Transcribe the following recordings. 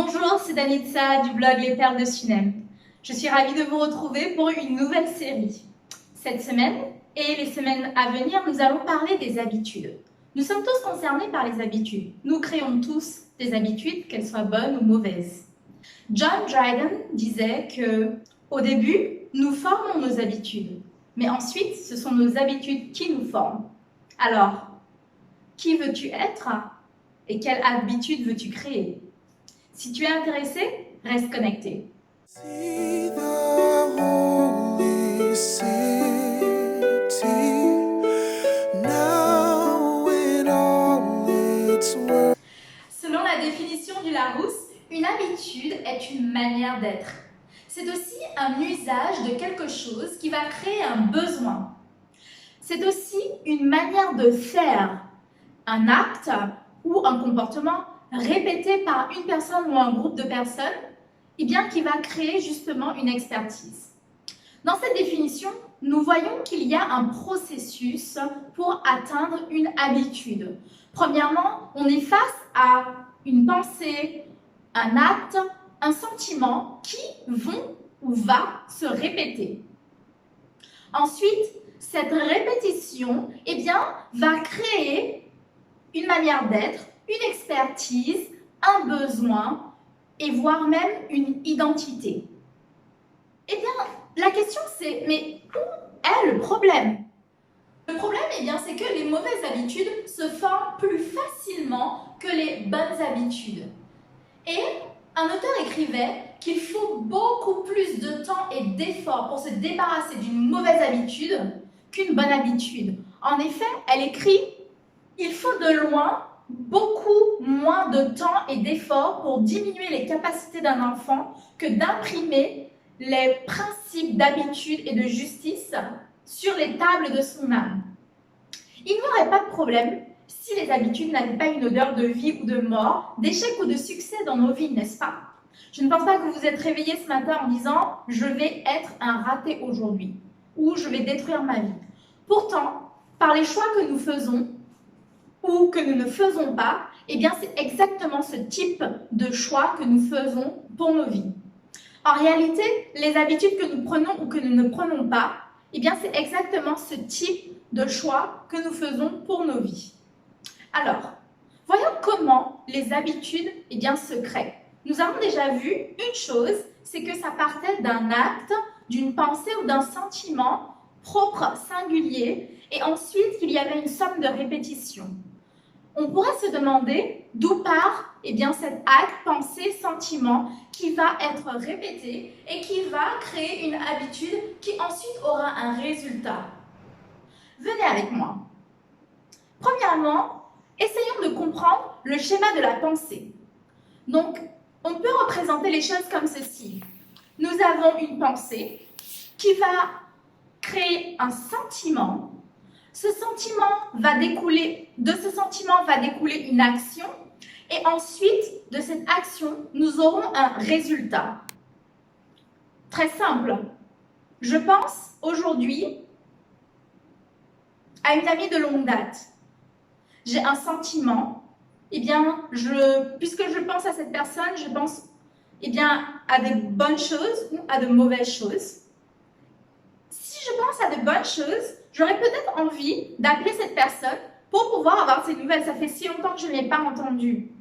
Bonjour, c'est Danitza du blog Les Perles de Sunem. Je suis ravie de vous retrouver pour une nouvelle série. Cette semaine et les semaines à venir, nous allons parler des habitudes. Nous sommes tous concernés par les habitudes. Nous créons tous des habitudes, qu'elles soient bonnes ou mauvaises. John Dryden disait que, au début, nous formons nos habitudes, mais ensuite, ce sont nos habitudes qui nous forment. Alors, qui veux-tu être et quelle habitude veux-tu créer? Si tu es intéressé, reste connecté. See the holy city, now in all its world. Selon la définition du Larousse, une habitude est une manière d'être. C'est aussi un usage de quelque chose qui va créer un besoin. C'est aussi une manière de faire, un acte ou un comportement répété par une personne ou un groupe de personnes, et bien qui va créer justement une expertise. Dans cette définition, nous voyons qu'il y a un processus pour atteindre une habitude. Premièrement, on est face à une pensée, un acte, un sentiment qui vont ou va se répéter. Ensuite, cette répétition va créer une manière d'être, une expertise, un besoin et voire même une identité. Eh bien, la question c'est, mais où est le problème? Le problème, c'est que les mauvaises habitudes se forment plus facilement que les bonnes habitudes. Et un auteur écrivait qu'il faut beaucoup plus de temps et d'efforts pour se débarrasser d'une mauvaise habitude qu'une bonne habitude. En effet, elle écrit « Il faut de loin beaucoup moins de temps et d'efforts pour diminuer les capacités d'un enfant que d'imprimer les principes d'habitude et de justice sur les tables de son âme. » Il n'y aurait pas de problème si les habitudes n'avaient pas une odeur de vie ou de mort, d'échec ou de succès dans nos vies, n'est-ce pas? Je ne pense pas que vous vous êtes réveillé ce matin en disant « Je vais être un raté aujourd'hui » ou « Je vais détruire ma vie ». Pourtant, par les choix que nous faisons ou que nous ne faisons pas, c'est exactement ce type de choix que nous faisons pour nos vies. En réalité, les habitudes que nous prenons ou que nous ne prenons pas, c'est exactement ce type de choix que nous faisons pour nos vies. Alors, voyons comment les habitudes se créent. Nous avons déjà vu une chose, c'est que ça partait d'un acte, d'une pensée ou d'un sentiment propre, singulier, et ensuite qu'il y avait une somme de répétitions. On pourrait se demander d'où part cet acte, pensée, sentiment qui va être répété et qui va créer une habitude qui ensuite aura un résultat. Venez avec moi. Premièrement, essayons de comprendre le schéma de la pensée. Donc, on peut représenter les choses comme ceci. Nous avons une pensée qui va créer un sentiment. De ce sentiment va découler une action et ensuite, de cette action, nous aurons un résultat. Très simple. Je pense aujourd'hui à une amie de longue date. J'ai un sentiment, puisque je pense à cette personne, je pense à des bonnes choses ou à de mauvaises choses. Si je pense à de bonnes choses, j'aurais peut-être envie d'appeler cette personne pour pouvoir avoir ses nouvelles. Ça fait si longtemps que je ne l'ai pas entendue.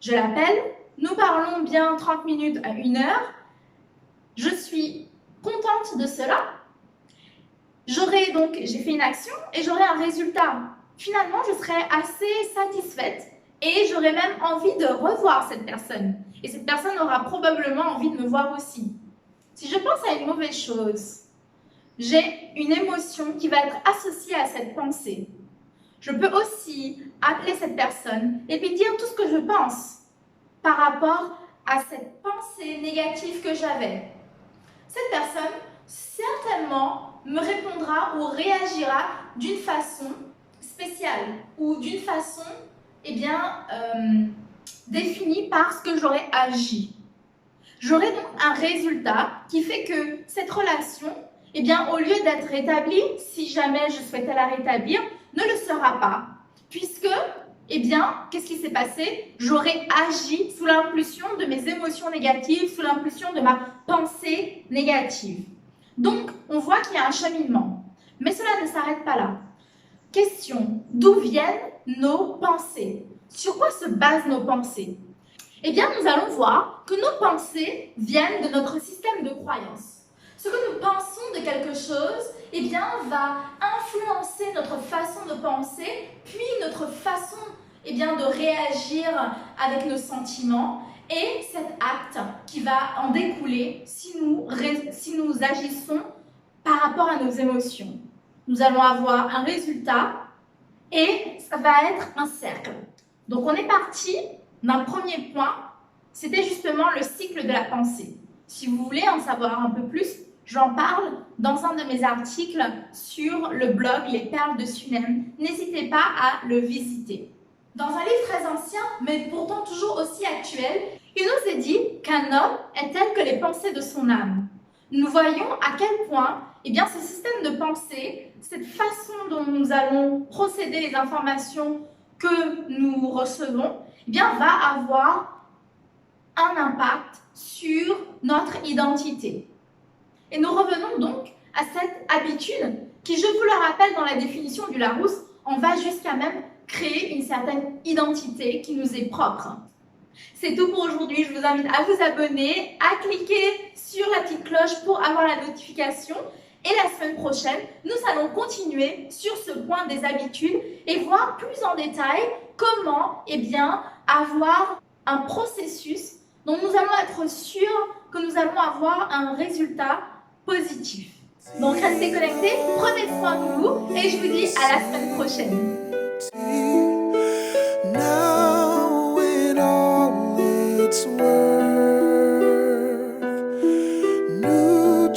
Je l'appelle, nous parlons bien 30 minutes à 1 heure. Je suis contente de cela. J'ai fait une action et j'aurai un résultat. Finalement, je serai assez satisfaite et j'aurai même envie de revoir cette personne. Et cette personne aura probablement envie de me voir aussi. Si je pense à une mauvaise chose, j'ai une émotion qui va être associée à cette pensée. Je peux aussi appeler cette personne et lui dire tout ce que je pense par rapport à cette pensée négative que j'avais. Cette personne, certainement, me répondra ou réagira d'une façon spéciale ou d'une façon définie par ce que j'aurais agi. J'aurai donc un résultat qui fait que cette relation, au lieu d'être rétablie, si jamais je souhaitais la rétablir, ne le sera pas, puisque eh bien, qu'est-ce qui s'est passé? J'aurais agi sous l'impulsion de mes émotions négatives, sous l'impulsion de ma pensée négative. Donc, on voit qu'il y a un cheminement. Mais cela ne s'arrête pas là. Question, d'où viennent nos pensées? Sur quoi se basent nos pensées? Eh bien, nous allons voir que nos pensées viennent de notre système de croyances. Ce que nous pensons de quelque chose, eh bien, va influencer notre façon de penser, puis notre façon, eh bien, de réagir avec nos sentiments et cet acte qui va en découler si nous agissons par rapport à nos émotions. Nous allons avoir un résultat et ça va être un cercle. Donc, on est parti d'un premier point, c'était justement le cycle de la pensée. Si vous voulez en savoir un peu plus, j'en parle dans un de mes articles sur le blog Les Perles de Sunem. N'hésitez pas à le visiter. Dans un livre très ancien, mais pourtant toujours aussi actuel, il nous est dit qu'un homme est tel que les pensées de son âme. Nous voyons à quel point eh bien, ce système de pensée, cette façon dont nous allons procéder les informations que nous recevons, eh bien, va avoir un impact sur notre identité. Et nous revenons donc à cette habitude qui, je vous le rappelle dans la définition du Larousse, en va jusqu'à même créer une certaine identité qui nous est propre. C'est tout pour aujourd'hui. Je vous invite à vous abonner, à cliquer sur la petite cloche pour avoir la notification. Et la semaine prochaine, nous allons continuer sur ce point des habitudes et voir plus en détail comment eh bien, avoir un processus dont nous allons être sûrs que nous allons avoir un résultat positif. Donc restez connectés, prenez soin de vous et je vous dis à la semaine prochaine. It's worth new